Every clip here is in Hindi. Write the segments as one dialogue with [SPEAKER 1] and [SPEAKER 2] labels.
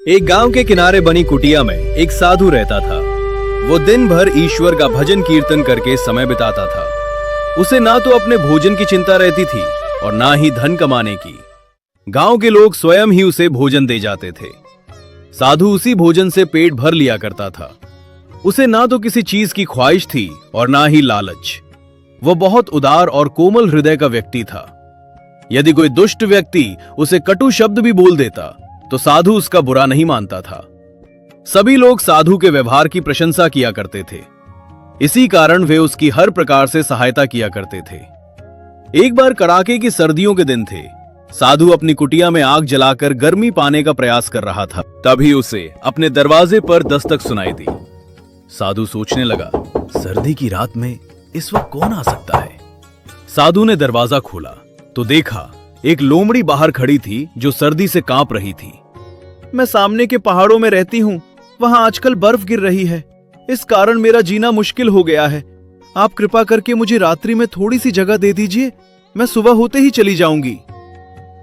[SPEAKER 1] एक गांव के किनारे बनी कुटिया में एक साधु रहता था। वो दिन भर ईश्वर का भजन कीर्तन करके समय बिताता था। उसे ना तो अपने भोजन की चिंता रहती थी और ना ही धन कमाने की। गांव के लोग स्वयं ही उसे भोजन दे जाते थे। साधु उसी भोजन से पेट भर लिया करता था। उसे ना तो किसी चीज की ख्वाहिश थी और ना ही लालच। वो बहुत उदार और कोमल हृदय का व्यक्ति था। यदि कोई दुष्ट व्यक्ति उसे कटु शब्द भी बोल देता तो साधु उसका बुरा नहीं मानता था। सभी लोग साधु के व्यवहार की प्रशंसा किया करते थे। इसी कारण वे उसकी हर प्रकार से सहायता किया करते थे। एक बार कड़ाके की सर्दियों के दिन थे। साधु अपनी कुटिया में आग जलाकर गर्मी पाने का प्रयास कर रहा था। तभी उसे अपने दरवाजे पर दस्तक सुनाई दी। साधु सोचने लगा, सर्दी की रात में इस वक्त कौन आ सकता है। साधु ने दरवाजा खोला तो देखा एक लोमड़ी बाहर खड़ी थी जो सर्दी से कांप रही थी। मैं सामने के पहाड़ों में रहती हूँ, वहां आजकल बर्फ गिर रही है। इस कारण मेरा जीना मुश्किल हो गया है। आप कृपा करके मुझे रात्रि में थोड़ी सी जगह दे दीजिए, मैं सुबह होते ही चली जाऊंगी।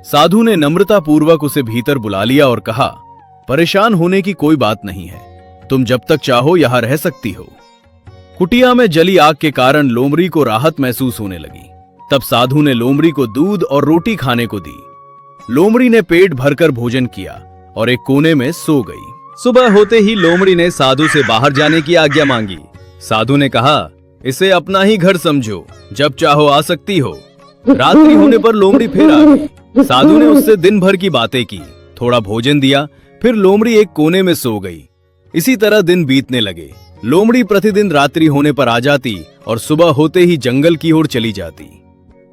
[SPEAKER 1] साधु ने नम्रता पूर्वक उसे भीतर बुला लिया और कहा, परेशान होने की कोई बात नहीं है, तुम जब तक चाहो यहां रह सकती हो। कुटिया में जली आग के कारण लोमड़ी को राहत महसूस होने लगी। तब साधु ने लोमड़ी को दूध और रोटी खाने को दी। लोमड़ी ने पेट भरकर भोजन किया और एक कोने में सो गई। सुबह होते ही लोमड़ी ने साधु से बाहर जाने की आज्ञा मांगी। साधु ने कहा, इसे अपना ही घर समझो, जब चाहो आ सकती हो। रात्रि होने पर लोमड़ी फिर आ गई। साधु ने उससे दिन भर की बातें की, थोड़ा भोजन दिया, फिर लोमड़ी एक कोने में सो गई। इसी तरह दिन बीतने लगे। लोमड़ी प्रतिदिन रात्रि होने पर आ जाती और सुबह होते ही जंगल की ओर चली जाती।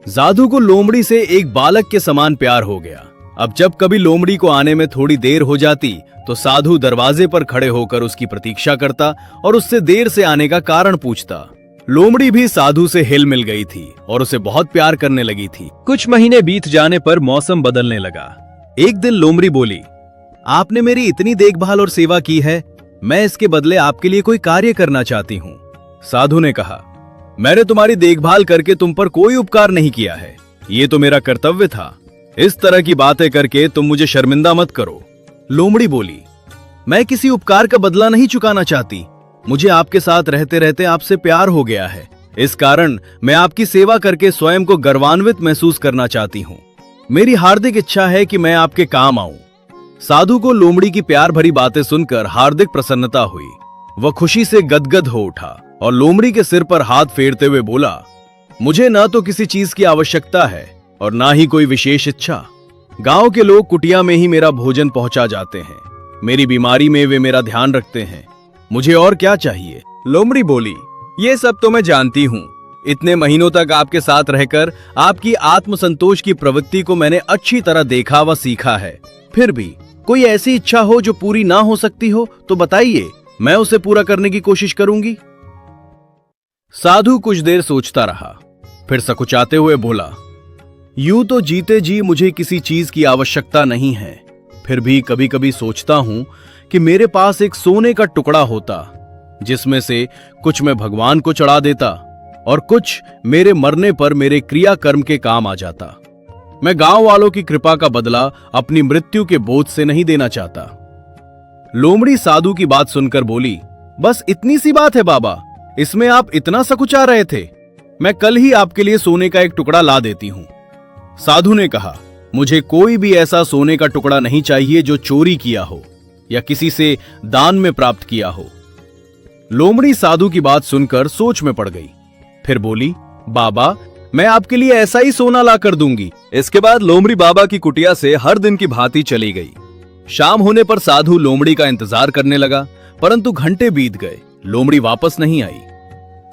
[SPEAKER 1] साधु को लोमड़ी से एक बालक के समान प्यार हो गया। अब जब कभी लोमड़ी को आने में थोड़ी देर हो जाती तो साधु दरवाजे पर खड़े होकर उसकी प्रतीक्षा करता और उससे देर से आने का कारण पूछता। लोमड़ी भी साधु से हिल मिल गई थी और उसे बहुत प्यार करने लगी थी। कुछ महीने बीत जाने पर मौसम बदलने लगा। एक दिन लोमड़ी बोली, आपने मेरी इतनी देखभाल और सेवा की है, मैं इसके बदले आपके लिए कोई कार्य करना चाहती हूँ। साधु ने कहा, मैंने तुम्हारी देखभाल करके तुम पर कोई उपकार नहीं किया है, ये तो मेरा कर्तव्य था। इस तरह की बातें करके तुम मुझे शर्मिंदा मत करो। लोमड़ी बोली, मैं किसी उपकार का बदला नहीं चुकाना चाहती, मुझे आपके साथ रहते रहते आपसे प्यार हो गया है। इस कारण मैं आपकी सेवा करके स्वयं को गर्वान्वित महसूस करना चाहती हूँ। मेरी हार्दिक इच्छा है कि मैं आपके काम आऊं। साधु को लोमड़ी की प्यार भरी बातें सुनकर हार्दिक प्रसन्नता हुई। वह खुशी से गदगद हो उठा और लोमड़ी के सिर पर हाथ फेरते हुए बोला, मुझे न तो किसी चीज की आवश्यकता है और ना ही कोई विशेष इच्छा। गांव के लोग कुटिया में ही मेरा भोजन पहुंचा जाते हैं। मेरी बीमारी में वे मेरा ध्यान रखते हैं, मुझे और क्या चाहिए। लोमड़ी बोली, ये सब तो मैं जानती हूँ। इतने महीनों तक आपके साथ रहकर आपकी आत्मसंतोष की प्रवृत्ति को मैंने अच्छी तरह देखा व सीखा है। फिर भी कोई ऐसी इच्छा हो जो पूरी ना हो सकती हो तो बताइए, मैं उसे पूरा करने की कोशिश करूंगी। साधु कुछ देर सोचता रहा, फिर सकुचाते हुए बोला, यूं तो जीते जी मुझे किसी चीज की आवश्यकता नहीं है, फिर भी कभी कभी सोचता हूं कि मेरे पास एक सोने का टुकड़ा होता, जिसमें से कुछ मैं भगवान को चढ़ा देता और कुछ मेरे मरने पर मेरे क्रियाकर्म के काम आ जाता। मैं गांव वालों की कृपा का बदला अपनी मृत्यु के बोझ से नहीं देना चाहता। लोमड़ी साधु की बात सुनकर बोली, बस इतनी सी बात है बाबा, इसमें आप इतना सकुचा रहे थे। मैं कल ही आपके लिए सोने का एक टुकड़ा ला देती हूं। साधु ने कहा, मुझे कोई भी ऐसा सोने का टुकड़ा नहीं चाहिए जो चोरी किया हो या किसी से दान में प्राप्त किया हो। लोमड़ी साधु की बात सुनकर सोच में पड़ गई। फिर बोली, बाबा, मैं आपके लिए ऐसा ही सोना ला कर दूंगी। इसके बाद लोमड़ी बाबा की कुटिया से हर दिन की भांति चली गई। शाम होने पर साधु लोमड़ी का इंतजार करने लगा, परंतु घंटे बीत गए, लोमड़ी वापस नहीं आई।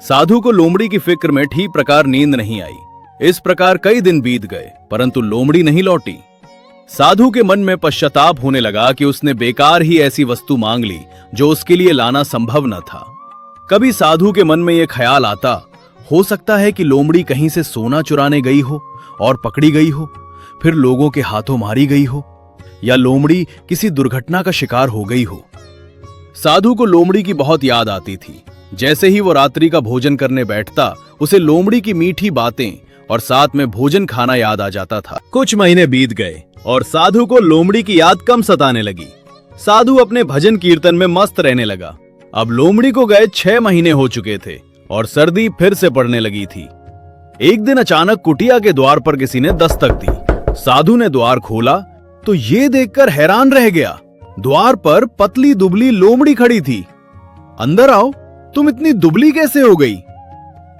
[SPEAKER 1] साधु को लोमड़ी की फिक्र में ठीक प्रकार नींद नहीं आई। इस प्रकार कई दिन बीत गए, परंतु लोमड़ी नहीं लौटी। साधु के मन में पश्चाताप होने लगा कि उसने बेकार ही ऐसी वस्तु मांग ली जो उसके लिए लाना संभव न था। कभी साधु के मन में यह ख्याल आता, हो सकता है कि लोमड़ी कहीं से सोना चुराने गई हो और पकड़ी गई हो, फिर लोगों के हाथों मारी गई हो, या लोमड़ी किसी दुर्घटना का शिकार हो गई हो। साधु को लोमड़ी की बहुत याद आती थी। जैसे ही वो रात्रि का भोजन करने बैठता, उसे लोमड़ी की मीठी बातें और साथ में भोजन खाना याद आ जाता था। कुछ महीने बीत गए और साधु को लोमड़ी की याद कम सताने लगी। साधु अपने भजन कीर्तन में मस्त रहने लगा। अब लोमड़ी को गए 6 महीने हो चुके थे और सर्दी फिर से पड़ने लगी थी। एक दिन अचानक कुटिया के द्वार पर किसी ने दस्तक दी। साधु ने द्वार खोला तो ये देखकर हैरान रह गया। द्वार पर पतली दुबली लोमड़ी खड़ी थी। अंदर आओ, तुम इतनी दुबली कैसे हो गई?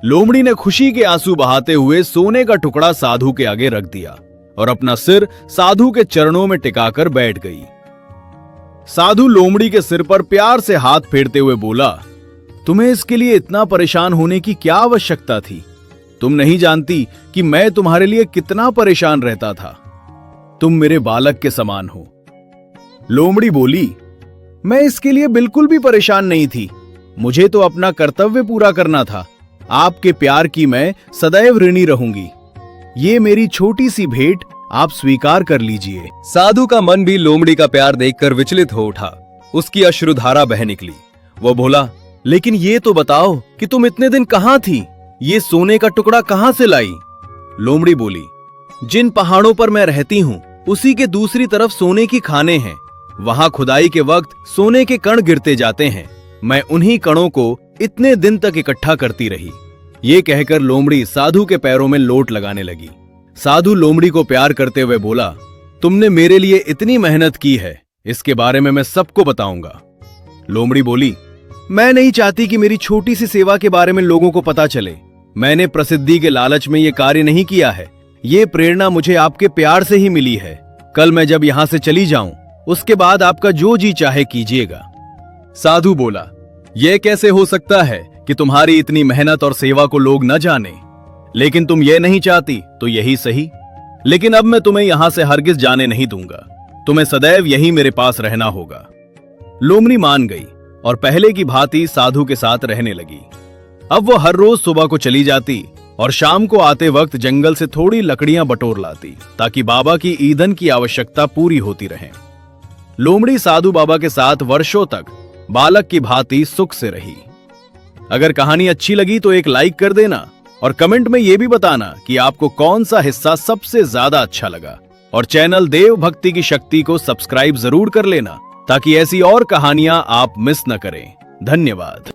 [SPEAKER 1] लोमड़ी ने खुशी के आंसू बहाते हुए सोने का टुकड़ा साधु के आगे रख दिया और अपना सिर साधु के चरणों में टिकाकर बैठ गई। साधु लोमड़ी के सिर पर प्यार से हाथ फेरते हुए बोला, तुम्हें इसके लिए इतना परेशान होने की क्या आवश्यकता थी? तुम नहीं जानती कि मैं तुम्हारे लिए कितना परेशान रहता था। तुम मेरे बालक के समान हो। लोमड़ी बोली, मैं इसके लिए बिल्कुल भी परेशान नहीं थी। मुझे तो अपना कर्तव्य पूरा करना था। आपके प्यार की मैं सदैव ऋणी रहूंगी। ये मेरी छोटी सी भेंट आप स्वीकार कर लीजिए। साधु का मन भी लोमड़ी का प्यार देखकर विचलित हो उठा। उसकी अश्रुधारा बह निकली। वो बोला, लेकिन ये तो बताओ कि तुम इतने दिन कहां थी? ये सोने का टुकड़ा कहां से लाई? लोमड़ी बोली, जिन पहाड़ों पर मैं रहती हूं उसी के दूसरी तरफ सोने की खानें हैं। वहां खुदाई के वक्त सोने के कण गिरते जाते हैं। मैं उन्हीं कणों को इतने दिन तक इकट्ठा करती रही। ये कहकर लोमड़ी साधु के पैरों में लोट लगाने लगी। साधु लोमड़ी को प्यार करते हुए बोला, तुमने मेरे लिए इतनी मेहनत की है, इसके बारे में मैं सबको बताऊंगा। लोमड़ी बोली, मैं नहीं चाहती कि मेरी छोटी सी सेवा के बारे में लोगों को पता चले। मैंने प्रसिद्धि के लालच में ये कार्य नहीं किया है। ये प्रेरणा मुझे आपके प्यार से ही मिली है। कल मैं जब यहां से चली जाऊं, उसके बाद आपका जो जी चाहे कीजिएगा। साधु बोला, यह कैसे हो सकता है कि तुम्हारी इतनी मेहनत और सेवा को लोग न जाने? लेकिन तुम ये नहीं चाहती तो यही सही। लेकिन अब मैं तुम्हें यहां से हरगिज जाने नहीं दूंगा। तुम्हें सदैव यही मेरे पास रहना होगा। लोमड़ी मान गई और पहले की भांति साधु के साथ रहने लगी। अब वो हर रोज सुबह को चली जाती और शाम को आते वक्त जंगल से थोड़ी लकड़ियां बटोर लाती ताकि बाबा की ईंधन की आवश्यकता पूरी होती रहे। लोमड़ी साधु बाबा के साथ वर्षों तक बालक की भांति सुख से रही। अगर कहानी अच्छी लगी तो एक लाइक कर देना और कमेंट में यह भी बताना कि आपको कौन सा हिस्सा सबसे ज्यादा अच्छा लगा। और चैनल देव भक्ति की शक्ति को सब्सक्राइब जरूर कर लेना ताकि ऐसी और कहानियां आप मिस न करें। धन्यवाद।